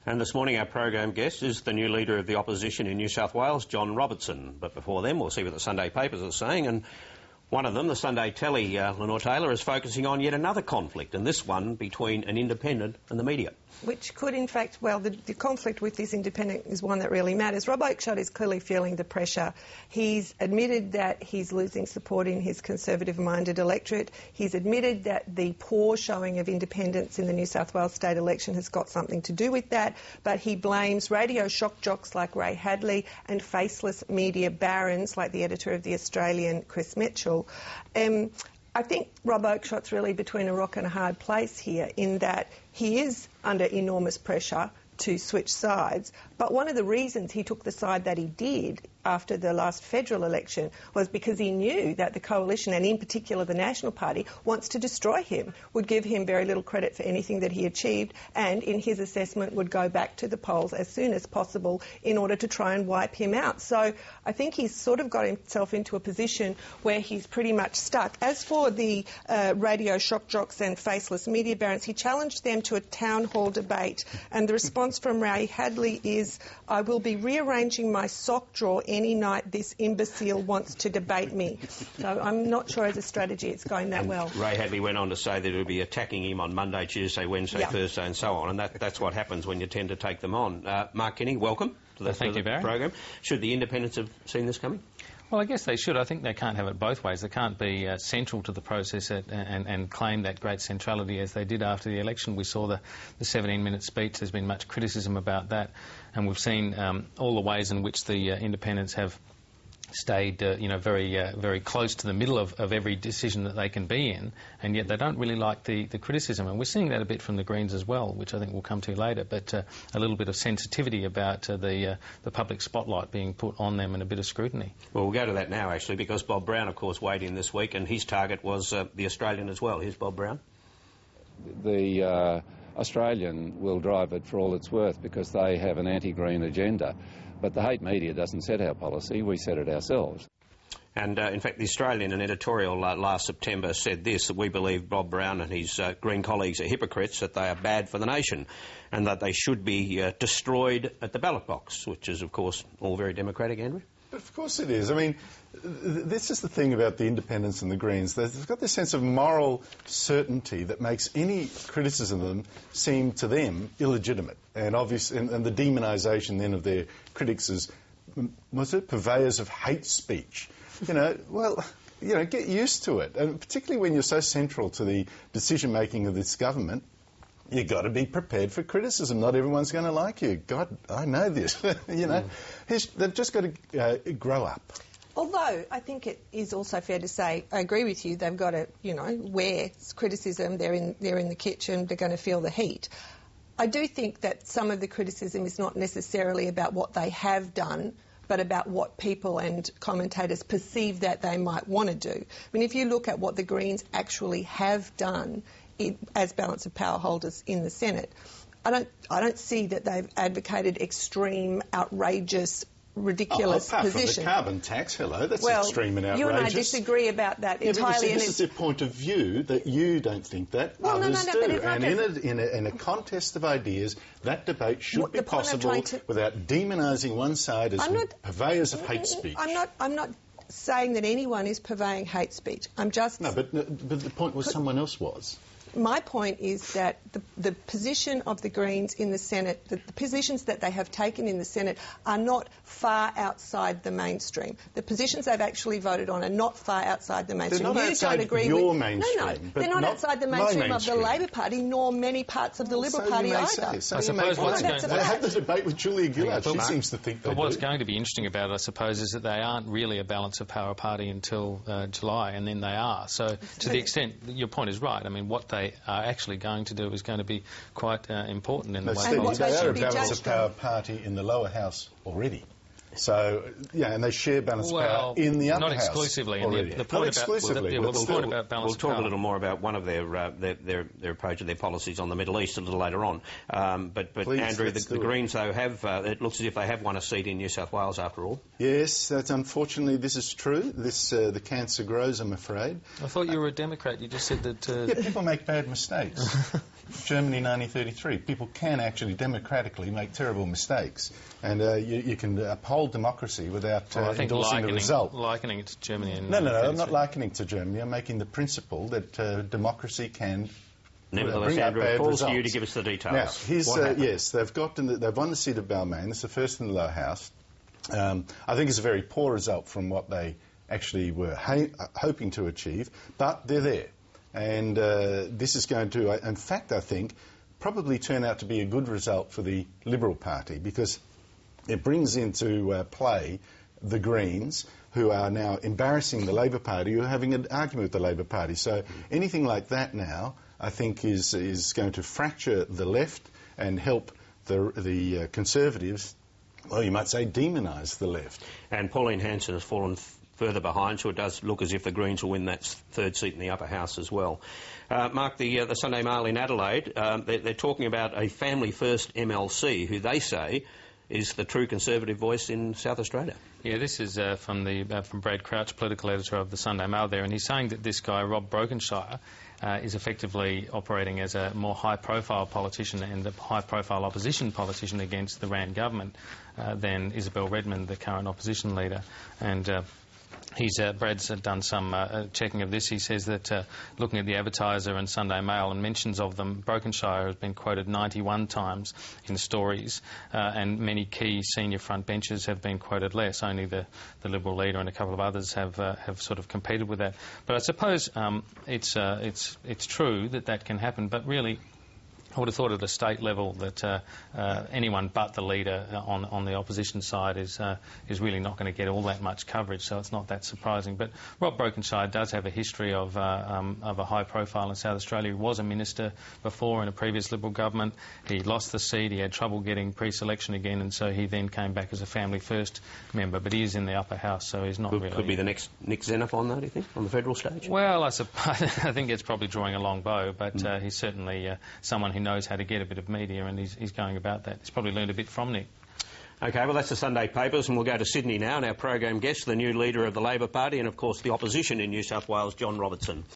And this morning our program guest is the new leader of the opposition in New South Wales, John Robertson. But before then, we'll see what the Sunday papers are saying. And one of them, the Sunday Telly, Lenore Taylor, is focusing on yet another conflict, and this one between an independent and the media. Which could, in fact, well, the conflict with this independent is one that really matters. Rob Oakeshott is clearly feeling the pressure. He's admitted that he's losing support in his Conservative-minded electorate. He's admitted that the poor showing of independence in the New South Wales state election has got something to do with that, but he blames radio shock jocks like Ray Hadley and faceless media barons like the editor of The Australian, Chris Mitchell. I think Rob Oakeshott's really between a rock and a hard place here in that he is under enormous pressure to switch sides, but one of the reasons he took the side that he did after the last federal election was because he knew that the coalition, and in particular the National Party, wants to destroy him, would give him very little credit for anything that he achieved, and in his assessment would go back to the polls as soon as possible in order to try and wipe him out. So I think he's sort of got himself into a position where he's pretty much stuck. As for the radio shock jocks and faceless media barons, he challenged them to a town hall debate, and the response from Ray Hadley is, "I will be rearranging my sock drawer any night this imbecile wants to debate me." So I'm not sure as a strategy it's going that well. Ray Hadley went on to say that it would be attacking him on Monday, Tuesday, Wednesday, Thursday and so on, and that's what happens when you tend to take them on. Mark Kinney, welcome to the program. Should the independents have seen this coming? Well, I guess they should. I think they can't have it both ways. They can't be central to the process and claim that great centrality as they did after the election. We saw the 17-minute speech. There's been much criticism about that, and we've seen all the ways in which the independents have stayed, very close to the middle of every decision that they can be in, and yet they don't really like the criticism. And we're seeing that a bit from the Greens as well, which I think we'll come to later, but a little bit of sensitivity about the public spotlight being put on them and a bit of scrutiny. Well, we'll go to that now, actually, because Bob Brown, of course, weighed in this week, and his target was the Australian as well. Here's Bob Brown. The Australian will drive it for all it's worth because they have an anti-green agenda. But the hate media doesn't set our policy, we set it ourselves. And in fact, the Australian, an editorial last September said this, that we believe Bob Brown and his Green colleagues are hypocrites, that they are bad for the nation and that they should be destroyed at the ballot box, which is, of course, all very democratic, Andrew. Of course it is. I mean, this is the thing about the independents and the Greens. They've got this sense of moral certainty that makes any criticism of them seem to them illegitimate. And obviously, and the demonisation then of their critics as, was it, purveyors of hate speech. Get used to it. And particularly when you're so central to the decision-making of this government, you've got to be prepared for criticism. Not everyone's going to like you. God, I know this. They've just got to grow up. Although I think it is also fair to say, I agree with you, they've got to, wear criticism. They're in the kitchen. They're going to feel the heat. I do think that some of the criticism is not necessarily about what they have done, but about what people and commentators perceive that they might want to do. I mean, if you look at what the Greens actually have done as balance of power holders in the Senate, I don't see that they've advocated extreme, outrageous, ridiculous apart position. From the carbon tax, that's extreme and outrageous. You and I disagree about that entirely. This is a point of view that you don't think that others do. And in a contest of ideas, that debate should be possible without demonising one side as purveyors of hate speech. I'm not saying that anyone is purveying hate speech. I'm just... No, but the point was someone else was. My point is that the position of the Greens in the Senate, the positions that they have taken in the Senate are not far outside the mainstream. The positions they've actually voted on are not far outside the mainstream. They're not outside your mainstream. No, they're not outside the mainstream of the Labor Party, nor many parts of the Liberal Party either. I suppose they had the debate with Julia Gillard. She seems to think they do. But what's going to be interesting about it, I suppose, is that they aren't really a balance of power party until July, and then they are. So to the extent, your point is right. I mean, what they are actually going to do is going to be quite important in the way politics. They are a balance of power party in the lower house already. So, and they share balance of power in the upper house. Not exclusively. The point exclusively. We'll talk a little more about one of their approach and their policies on the Middle East a little later on. But please, Andrew, the Greens, though, it looks as if they have won a seat in New South Wales after all. Yes, unfortunately this is true. The cancer grows, I'm afraid. I thought you were a Democrat. You just said that... people make bad mistakes. Germany 1933. People can actually democratically make terrible mistakes, and you can uphold democracy without endorsing the result. Likening it to Germany. No, I'm not likening it to Germany. I'm making the principle that democracy can. Nevertheless, Andrew, it falls to you to give us the details. Now, yes, they've won the seat of Balmain. It's the first in the lower house. I think it's a very poor result from what they actually were hoping to achieve, but they're there. And this is going to, in fact, I think, probably turn out to be a good result for the Liberal Party, because it brings into play the Greens, who are now embarrassing the Labor Party, who are having an argument with the Labor Party. So anything like that now, I think, is going to fracture the left and help the Conservatives, well, you might say, demonise the left. And Pauline Hanson has fallen further behind, so it does look as if the Greens will win that third seat in the upper house as well. Mark, the Sunday Mail in Adelaide, they're talking about a Family First MLC, who they say is the true Conservative voice in South Australia. Yeah, this is from Brad Crouch, political editor of the Sunday Mail there, and he's saying that this guy, Rob Brokenshire, is effectively operating as a more high-profile politician and a high-profile opposition politician against the Rand government than Isabel Redmond, the current opposition leader. And Brad's done some checking of this. He says that looking at the Advertiser and Sunday Mail and mentions of them, Brokenshire has been quoted 91 times in stories, and many key senior front benchers have been quoted less. Only the Liberal leader and a couple of others have sort of competed with that. But I suppose it's true that can happen, but really I would have thought at a state level that anyone but the leader on the opposition side is really not going to get all that much coverage, so it's not that surprising. But Rob Brokenshire does have a history of a high profile in South Australia. He was a minister before in a previous Liberal government. He lost the seat, he had trouble getting pre-selection again, and so he then came back as a Family First member. But he is in the upper house, so he's not really... Could be the next Nick Xenophon, though, do you think, on the federal stage? Well, I think it's probably drawing a long bow, but he's certainly someone who knows how to get a bit of media, and he's going about that. He's probably learned a bit from Nick. OK, well, that's the Sunday papers, and we'll go to Sydney now, and our program guest, the new leader of the Labor Party and, of course, the opposition in New South Wales, John Robertson.